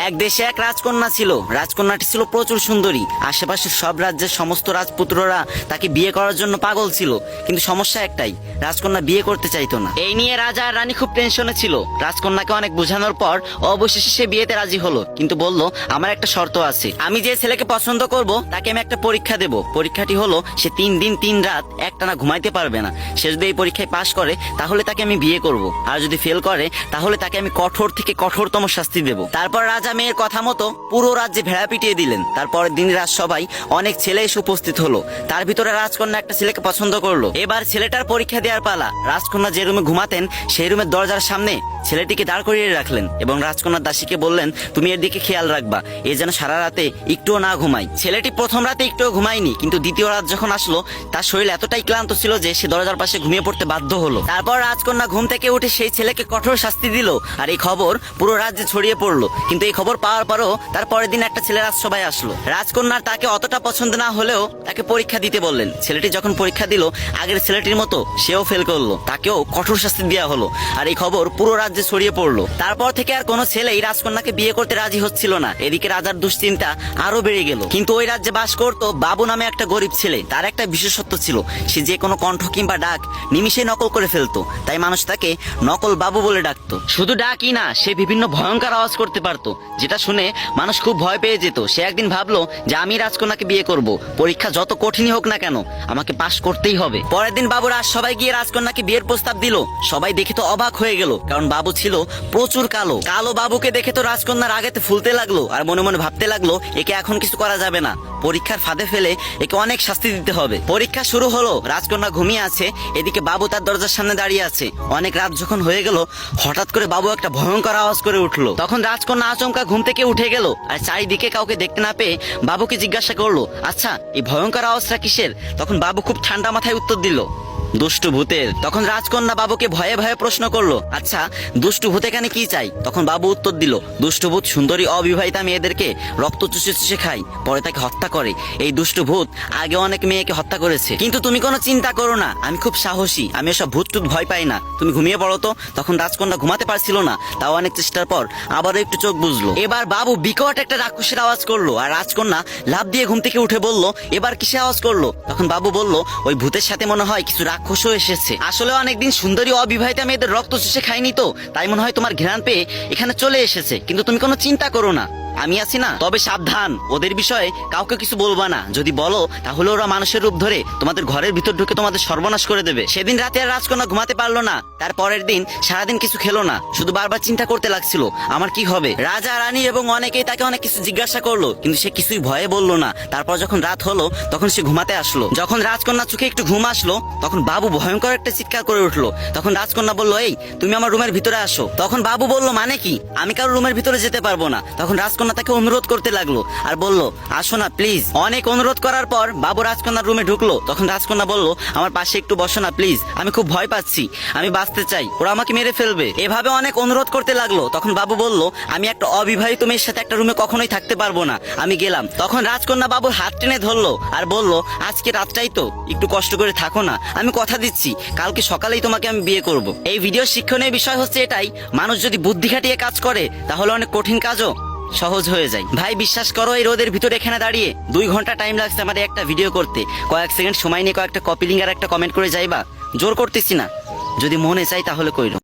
এক দেশে এক রাজকন্যা ছিল। রাজকন্যাটি ছিল প্রচুর সুন্দরী। আশেপাশের সব রাজ্যের সমস্ত রাজপুত্ররা তাকে বিয়ে করার জন্য পাগল ছিল, কিন্তু সমস্যা একটাই, রাজকন্যা বিয়ে করতে চাইতো না। এই নিয়ে রাজা আর রানী খুব টেনশনে ছিল। রাজকন্যাকে অনেক বোঝানোর পর অবশেষে সে বিয়েতে রাজি হলো, কিন্তু বলল আমার একটা শর্ত আছে, আমি যে ছেলেকে পছন্দ করব তাকে আমি একটা পরীক্ষা দেব। পরীক্ষাটি হলো সে 3 দিন 3 রাত একটানা ঘুমাইতে পারবে না। সে যদি এই পরীক্ষায় পাশ করে তাহলে তাকে আমি বিয়ে করব, আর যদি ফেল করে তাহলে তাকে আমি কঠোর থেকে কঠোরতম শাস্তি দেব। তারপর রাজা মেয়ের কথা মতো পুরো রাজ্যে ভেড়া পিটিয়ে দিলেন। তারপরের দিন রাত সবাই অনেক ছেলে এসে উপস্থিত হলো। তার ভিতরে রাজকন্যা একটা ছেলেকে পছন্দ করলো। এবার ছেলেটার পরীক্ষা দেওয়ার পালা। রাজকন্যা যে রুমে ঘুমাতেন সেই রুমের দরজার সামনে ছেলেটিকে দাঁড় করিয়ে রাখলেন এবং রাজকন্যার দাসীকে বললেন তুমি এর দিকে খেয়াল রাখবা, এ যেন সারা রাতে একটুও না ঘুমায়। ছেলেটি প্রথম রাতে একটুও ঘুমায়নি, কিন্তু দ্বিতীয় রাত যখন আসলো তার শরীর এতটাই ক্লান্ত ছিল যে সে দরজার পাশে ঘুমিয়ে পড়তে বাধ্য হলো। তারপর রাজকন্যা ঘুম থেকে উঠে সেই ছেলেকে কঠোর শাস্তি দিল, আর এই খবর পুরো রাজ্যে ছড়িয়ে পড়লো। কিন্তু এই খবর পাওয়ার পরও তার পরের দিন একটা ছেলে রাজসভায় আসলো। রাজকন্যার তাকে অতটা পছন্দ না হলেও তাকে পরীক্ষা দিতে বললেন। ছেলেটি যখন পরীক্ষা দিল আগের ছেলেটির মতো সেও ফেল করলো, তাকেও কঠোর শাস্তি দেওয়া হলো, আর এই খবর পুরো রাজ্যে ছড়িয়ে পড়লো। তারপর থেকে আর কোনো ছেলেই রাজকন্যাকে বিয়ে করতে রাজি হচ্ছিল না। এদিকে রাজার দুশ্চিন্তা আরো বেড়ে গেল। কিন্তু ওই রাজ্যে বাস করতো বাবু নামে একটা গরিব ছেলে। তার একটা বিশেষত্ব ছিল, সে যে কোনো কণ্ঠ কিংবা ডাক নিমিষে নকল করে ফেলতো, তাই মানুষ তাকে নকল বাবু বলে ডাকতো। শুধু ডাকই না, সে বিভিন্ন ভয়ঙ্কর আওয়াজ করতে পারতো, যেটা শুনে মানুষ খুব ভয় পেয়ে যেত। সে একদিন ভাবলো যে আমি রাজকন্যাকে বিয়ে করব, পরীক্ষা যত কঠিনই হোক না কেন আমাকে পাশ করতেই হবে। পরের দিন বাবু রাজ সবাই গিয়ে রাজকন্যাকে বিয়ের প্রস্তাব দিল। সবাই দেখে তো অবাক হয়ে গেল, কারণ বাবু ছিল প্রচুর কালো। কালো বাবুকে দেখে তো রাজকন্যার আগেতে ফুলতে লাগলো, আর মনে মনে ভাবতে লাগলো একে এখন কিছু করা যাবে না, পরীক্ষার ফাঁদে ফেলে একে অনেক শাস্তি দিতে হবে। পরীক্ষা শুরু হলো, রাজকন্যা ঘুমিয়ে আছে, এদিকে বাবু তার দরজার সামনে দাঁড়িয়ে আছে। অনেক রাত যখন হয়ে গেল হঠাৎ করে বাবু একটা ভয়ঙ্কর আওয়াজ করে উঠলো। তখন রাজকন্যা আচমকা ঘুম থেকে উঠে গেল, আর চারিদিকে কাউকে দেখতে না পেয়ে বাবুকে জিজ্ঞাসা করলো আচ্ছা এই ভয়ঙ্কর আওয়াজটা কিসের? তখন বাবু খুব ঠান্ডা মাথায় উত্তর দিল দুষ্টু ভূতের। তখন রাজকন্যা বাবুকে ভয়ে ভয়ে প্রশ্ন করলো আচ্ছা দুষ্টু ভূত এখানে কি চাই? তখন বাবু উত্তর দিল দুষ্টু ভূত সুন্দরী অবিবাহিতা মেয়েদেরকে রক্ত চুষে চুষে খায়, পরে তাকে হত্যা করে। এই দুষ্টু ভূত আগে অনেক মেয়েকে হত্যা করেছে, কিন্তু তুমি কোনো চিন্তা করো না, আমি খুব সাহসী, আমি এসব ভূত টুত ভয় পাই না, তুমি ঘুমিয়ে পড়ো তো। তখন রাজকন্যা ঘুমাতে পারছিল না, তাও অনেক চেষ্টার পর আবারও একটু চোখ বুঝলো। এবার বাবু বিকট একটা রাক্ষসের আওয়াজ করলো, আর রাজকন্যা লাফ দিয়ে ঘুম থেকে উঠে বলল এবার কিসে আওয়াজ করলো? তখন বাবু বলল ওই ভূতের সাথে মনে হয় কিছু রাক্ষসও এসেছে। আসলে অনেকদিন সুন্দরী অবিবাহিতা মেয়েদের রক্ত চুষে খায়নি তো, তাই মনে হয় তোমার ঘ্রাণ পেয়ে এখানে চলে এসেছে, কিন্তু তুমি কোনো চিন্তা করো না, আমি আছি না। তবে সাবধান, ওদের বিষয়ে কাউকে কিছু বলবা না, যদি বলো তাহলে ওরা মানুষের রূপ ধরে তোমাদের ঘরের ভিতর ঢুকে তোমাদের সর্বনাশ করে দেবে। সেদিন রাতে আর রাজকন্যা ঘুমাতে পারলো না। তার পরের দিন সারাদিন কিছু খেলো না, শুধু বারবার চিন্তা করতে লাগছিল আমার কি হবে। রাজা রানী এবং অনেকেই তাকে অনেক কিছু জিজ্ঞাসা করলো, কিন্তু সে কিছুই ভয়ে বললো না। তারপর যখন রাত হলো তখন সে ঘুমাতে আসলো। যখন রাজকন্যা চোখে একটু ঘুম আসলো তখন বাবু ভয়ঙ্কর একটা চিৎকার করে উঠলো। তখন রাজকন্যা বললো এই তুমি আমার রুমের ভিতরে আসো। তখন বাবু বলল মানে কি, আমি কারো রুমের ভিতরে যেতে পারবো না। তখন রাজকন্যা তাকে অনুরোধ করতে লাগলো আর বলল আসো না প্লিজ। অনেক অনুরোধ করার পর বাবু রাজকন্যার রুমে ঢুকলো। তখন রাজকন্যা বলল আমার পাশে একটু বসো না প্লিজ, আমি খুব ভয় পাচ্ছি, আমি বাঁচতে চাই, ওরা আমাকে মেরে ফেলবে। এভাবে অনেক অনুরোধ করতে লাগলো। তখন বাবু বলল আমি একটা অবিবাহিত মেয়ের সাথে একটা রুমে কখনোই থাকতে পারবো না, আমি গেলাম। তখন রাজকন্যা বাবুর হাত টেনে ধরলো আর বলল আজকে রাতটাই তো, একটু কষ্ট করে থাকো না, আমি কথা দিচ্ছি কালকে সকালেই তোমাকে আমি বিয়ে করব। এই ভিডিওর শিক্ষণীয় বিষয় হচ্ছে এটাই, মানুষ যদি বুদ্ধি খাটিয়ে কাজ করে তাহলে অনেক কঠিন কাজও সহজ হয়ে যায়। ভাই বিশ্বাস করো এই রোদের ভিতরে এখানে দাঁড়িয়ে 2 ঘন্টা টাইম লাগছে আমার একটা ভিডিও করতে। কয়েক সেকেন্ড সময় নিয়ে কয়েকটা কপি লিঙ্ক আর একটা কমেন্ট করে যাইবা, জোর করতেছি না, যদি মনে চাই তাহলে কইরো।